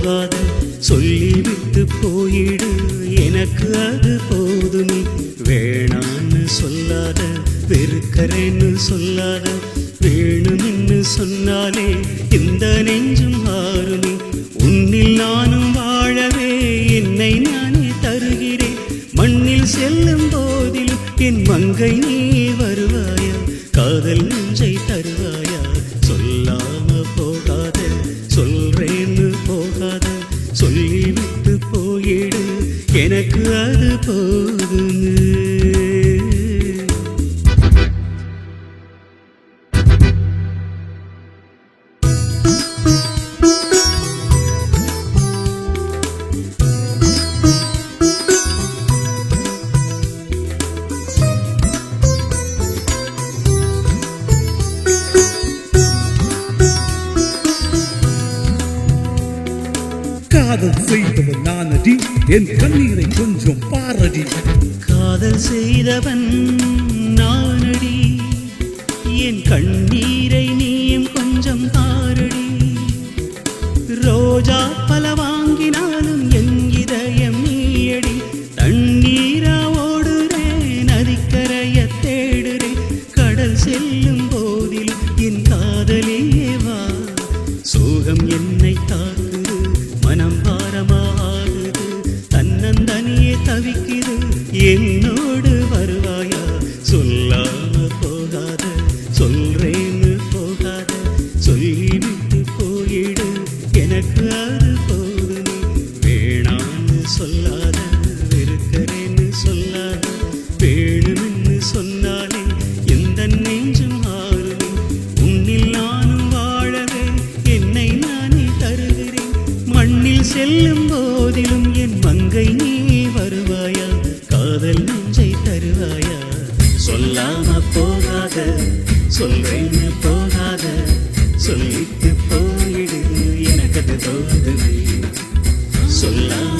போகாத சொல்லிவிட்டு போயிடு எனக்கு அது போதுமே. வேணான்னு சொல்லாத வெறுக்கிறேன்னு சொல்லாத வேணுமென்னு சொன்னாலே இந்த நெஞ்சும் ஆறுமே. உன்னில் நானும் வாழவே என்னை நானே தருகிறேன். மண்ணில் செல்லும் போதிலும் என் மங்கை நீ வருவாயா? காதல் நெஞ்சை தருவாயா? சொல்லாம போகாத சொல்றேன்னு போகாத சொல்லிவிட்டு போயிடு எனக்கு அது போதுமே. காதல் செய்தவன் நானடி, என் கண்ணீரை கொஞ்சம் பாரடி. காதல் செய்தவன் நானடி, என் கண்ணீரை நீயும் கொஞ்சம் பாரடி. ரோஜா பல வாங்கினாலும் என் இதயம் நீயடி. தண்ணீரா ஓடுறேன் நதிக்கரைய தேடுறேன். கடல் செல்லும் போதில் என் காதலியே வா. சோகம் என்னை தாக்குது, மனம் பாரமாகுது, தன்னந்தனியே தவிக்குது. என்னோடு வருவாயா? சொல்லாம போகாத சொல்றேன்னு போகாத சொல்லிவிட்டு போயிடு எனக்கு அது போதுமே. வேணான்னு சொல்லாத வெறுக்கிறேன்னு சொல்லாத வேணுமென்னு சொன்னாலே எந்த நெஞ்சும் ஆறுமே. உன்னில் நானும் வாழவே என்னை நானே தருகிறேன். மண்ணில் செல்லும் போதிலும் என் மங்கை நீ வருவாயா? காதல் நெஞ்சை தருவாயா? சொல்லாம போகாத சொல்றேன்னு போகாத சொல்லிட்டு போயிடு எனக்கு அது போதுமே. சொல்லாம